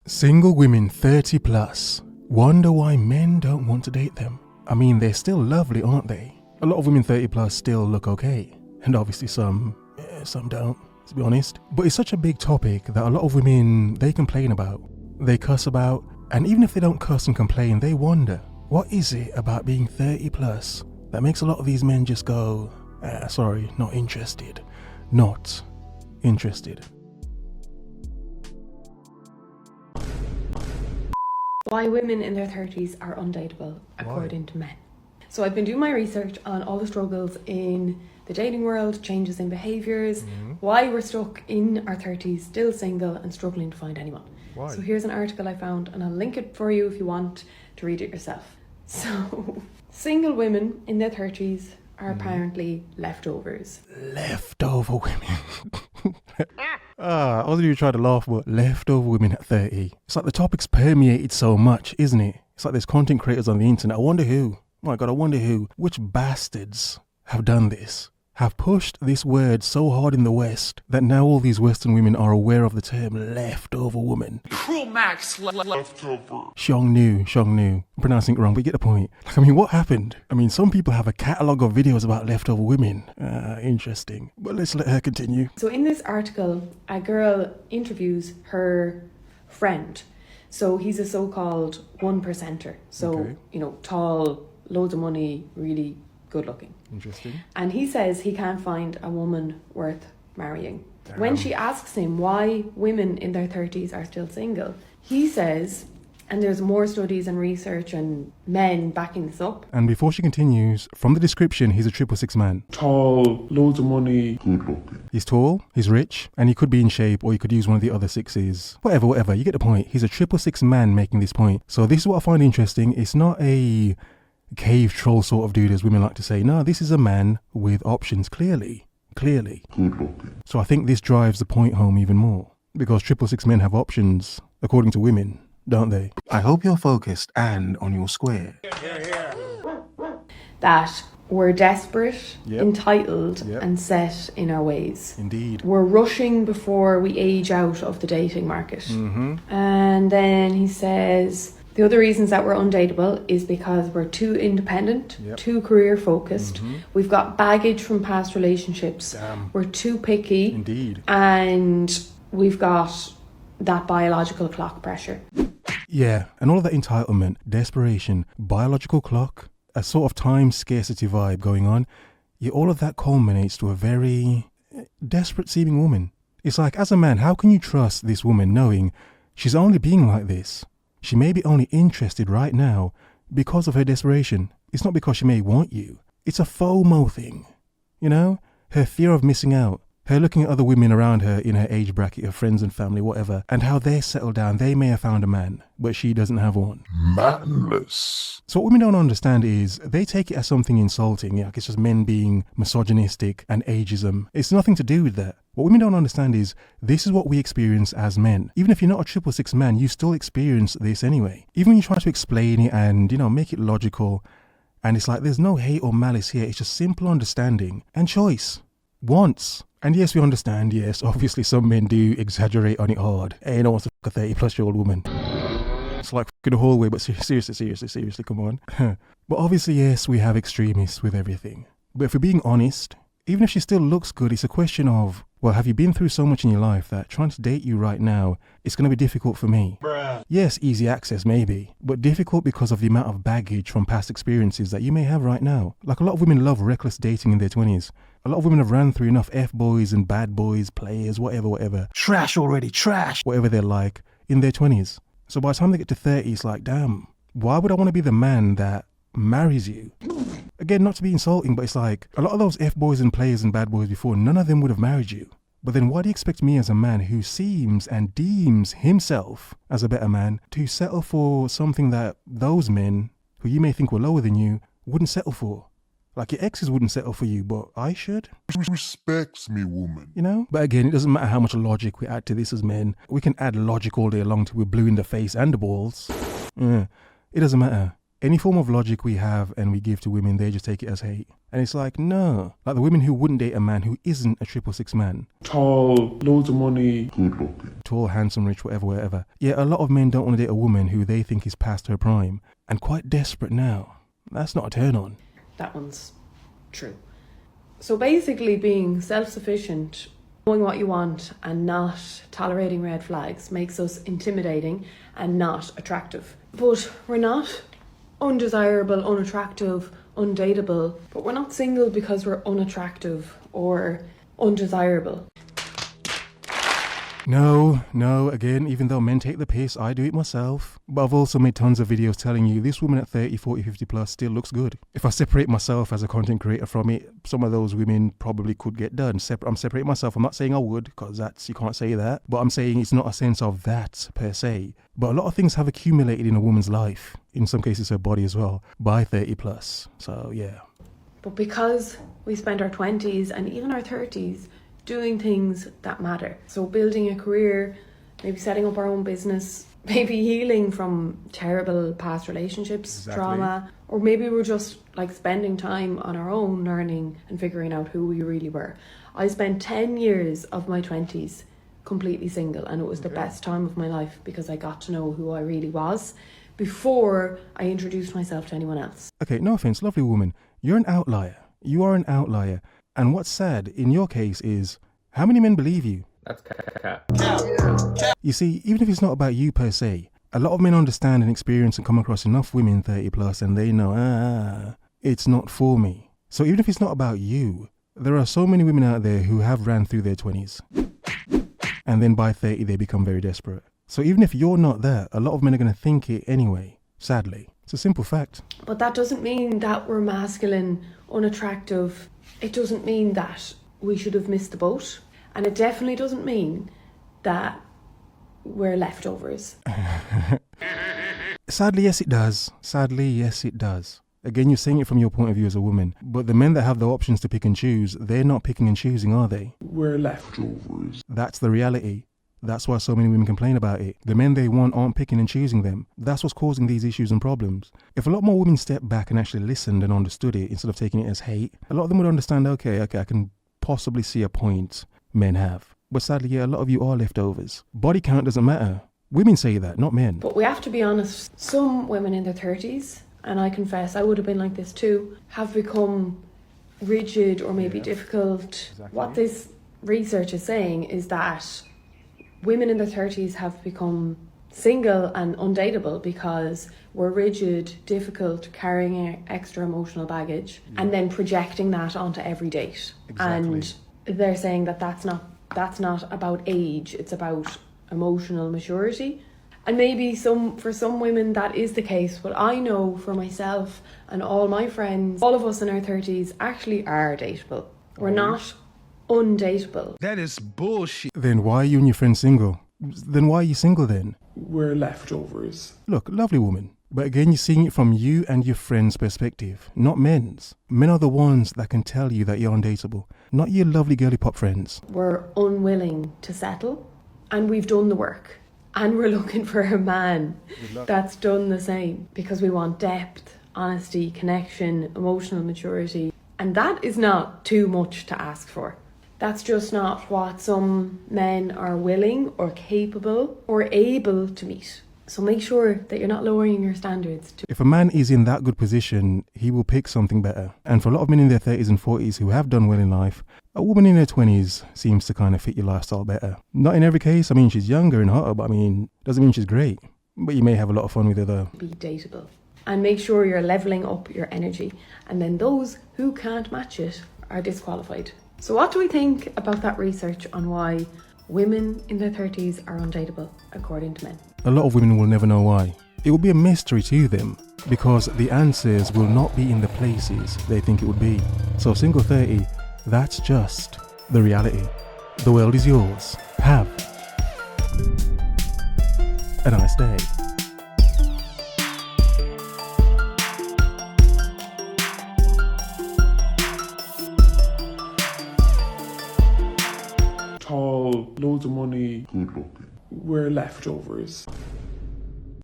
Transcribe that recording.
Single women 30 plus wonder why men don't want to date them. I mean, they're still lovely, aren't they? A lot of women 30 plus still look okay. And obviously some don't, to be honest. But it's such a big topic that a lot of women, they complain about, they cuss about, and even if they don't cuss and complain, they wonder, what is it about being 30 plus that makes a lot of these men just go, sorry, not interested. Not interested. Why women in their 30s are undateable, according to men. So I've been doing my research on all the struggles in the dating world, changes in behaviours, why we're stuck in our 30s, still single and struggling to find anyone. Why? So here's an article I found and I'll link it for you if you want to read it yourself. So, single women in their 30s are apparently leftovers. Leftover women. I wasn't even trying to laugh, but leftover women at 30. It's like the topic's permeated so much, isn't it? It's like there's content creators on the internet. I wonder who. Oh my God, I wonder who. Which bastards have done this? Have pushed this word so hard in the West that now all these Western women are aware of the term leftover woman. Cruel Max leftover. Xiong Nu. I'm pronouncing it wrong, but you get the point. Like, I mean, what happened? I mean, some people have a catalogue of videos about leftover women. Interesting. But let's let her continue. So in this article, a girl interviews her friend. So he's a so-called 1%er. So, Okay. you know, tall, loads of money, really good looking. Interesting. And he says he can't find a woman worth marrying. Damn. When she asks him why women in their 30s are still single, he says, and there's more studies and research and men backing this up. And before she continues, from the description, he's a 666 man. Tall, loads of money, good looking. He's tall, he's rich, and he could be in shape, or he could use one of the other sixes. Whatever, you get the point. He's a 666 man making this point. So this is what I find interesting. It's not a cave troll sort of dude, as women like to say. No, this is a man with options, clearly. Good looking. So I think this drives the point home even more. Because 666 men have options, according to women, don't they? I hope you're focused and on your square. That we're desperate, Yep. entitled, Yep. and set in our ways. Indeed. We're rushing before we age out of the dating market. Mm-hmm. And then he says the other reasons that we're undateable is because we're too independent, Yep. too career focused. We've got baggage from past relationships. Damn. We're too picky. Indeed. And we've got that biological clock pressure. Yeah, and all of that entitlement, desperation, biological clock, a sort of time scarcity vibe going on, yeah, all of that culminates to a very desperate seeming woman. It's like, as a man, how can you trust this woman knowing she's only being like this? She may be only interested right now because of her desperation. It's not because she may want you. It's a FOMO thing. You know? Her fear of missing out. Her looking at other women around her in her age bracket, her friends and family, whatever, and how they settle down. They may have found a man, but she doesn't have one. Manless. So what women don't understand is they take it as something insulting. Yeah, like it's just men being misogynistic and ageism. It's nothing to do with that. What women don't understand is this is what we experience as men. Even if you're not a 666 man, you still experience this anyway. Even when you try to explain it and, make it logical, and it's like there's no hate or malice here. It's just simple understanding and choice. Wants. And yes, we understand, yes, obviously some men do exaggerate on it hard. Hey, no one's to fuck a 30-plus-year-old woman. It's like fucking the hallway, but seriously, come on. But obviously, yes, we have extremists with everything. But if we're being honest, even if she still looks good, it's a question of, well, have you been through so much in your life that trying to date you right now, it's going to be difficult for me? Bruh. Yes, easy access maybe, but difficult because of the amount of baggage from past experiences that you may have right now. Like a lot of women love reckless dating in their 20s. A lot of women have ran through enough F-boys and bad boys, players, whatever. Trash already, trash! Whatever they're like, in their 20s. So by the time they get to 30, it's like, damn, why would I want to be the man that marries you? Again, not to be insulting, but it's like, a lot of those F-boys and players and bad boys before, none of them would have married you. But then why do you expect me as a man who seems and deems himself as a better man to settle for something that those men, who you may think were lower than you, wouldn't settle for? Like your exes wouldn't settle for you, but I should? Respects me, woman. But again, it doesn't matter how much logic we add to this as men. We can add logic all day long till we're blue in the face and the balls. It doesn't matter. Any form of logic we have and we give to women, they just take it as hate. And it's like, no. Like the women who wouldn't date a man who isn't a 666 man. Tall, loads of money, good looking. Tall, handsome, rich, whatever. Yeah, a lot of men don't want to date a woman who they think is past her prime and quite desperate now. That's not a turn on. That one's true. So basically being self-sufficient, knowing what you want and not tolerating red flags makes us intimidating and not attractive. But we're not undesirable, unattractive, undateable, but we're not single because we're unattractive or undesirable. No, again, even though men take the piss, I do it myself. But I've also made tons of videos telling you this woman at 30, 40, 50 plus still looks good. If I separate myself as a content creator from it, some of those women probably could get done. I'm separating myself. I'm not saying I would, because you can't say that. But I'm saying it's not a sense of that per se. But a lot of things have accumulated in a woman's life, in some cases her body as well, by 30 plus. So yeah. But because we spend our 20s and even our 30s doing things that matter. So building a career, maybe setting up our own business, maybe healing from terrible past relationships, trauma, or maybe we're just like spending time on our own learning and figuring out who we really were. I spent 10 years of my 20s completely single, and it was the best time of my life because I got to know who I really was before I introduced myself to anyone else. Okay, no offense, lovely woman. You're an outlier. You are an outlier. And what's sad in your case is, how many men believe you? That's cat. You see, even if it's not about you per se, a lot of men understand and experience and come across enough women 30 plus and they know, it's not for me. So even if it's not about you, there are so many women out there who have ran through their 20s. And then by 30, they become very desperate. So even if you're not there, a lot of men are going to think it anyway, sadly. It's a simple fact. But that doesn't mean that we're masculine, unattractive. It doesn't mean that we should have missed the boat. And it definitely doesn't mean that we're leftovers. Sadly, yes, it does. Sadly, yes, it does. Again, you're saying it from your point of view as a woman. But the men that have the options to pick and choose, they're not picking and choosing, are they? We're leftovers. That's the reality. That's why so many women complain about it. The men they want aren't picking and choosing them. That's what's causing these issues and problems. If a lot more women stepped back and actually listened and understood it instead of taking it as hate, a lot of them would understand, okay, I can possibly see a point men have. But sadly, yeah, a lot of you are leftovers. Body count doesn't matter. Women say that, not men. But we have to be honest, some women in their 30s, and I confess I would have been like this too, have become rigid or maybe difficult. Exactly. What this research is saying is that women in their 30s have become single and undateable because we're rigid, difficult, carrying extra emotional baggage and then projecting that onto every date. Exactly. And they're saying that that's not about age, it's about emotional maturity. And maybe for some women that is the case, but I know for myself and all my friends, all of us in our 30s actually are dateable. We're not undateable. That is bullshit. Then why are you and your friend single? Then why are you single then? We're leftovers. Look, lovely woman. But again, you're seeing it from you and your friend's perspective, not men's. Men are the ones that can tell you that you're undateable, not your lovely girly pop friends. We're unwilling to settle, and we've done the work. And we're looking for a man that's done the same because we want depth, honesty, connection, emotional maturity. And that is not too much to ask for. That's just not what some men are willing or capable or able to meet. So make sure that you're not lowering your standards. If a man is in that good position, he will pick something better. And for a lot of men in their 30s and 40s who have done well in life, a woman in her 20s seems to kind of fit your lifestyle better. Not in every case. I mean, she's younger and hotter, but doesn't mean she's great. But you may have a lot of fun with her though. Be dateable. And make sure you're leveling up your energy. And then those who can't match it are disqualified. So what do we think about that research on why women in their 30s are undateable, according to men? A lot of women will never know why. It will be a mystery to them because the answers will not be in the places they think it would be. So single 30, that's just the reality. The world is yours. Have a nice day. Tall, loads of money, good looking. We're leftovers.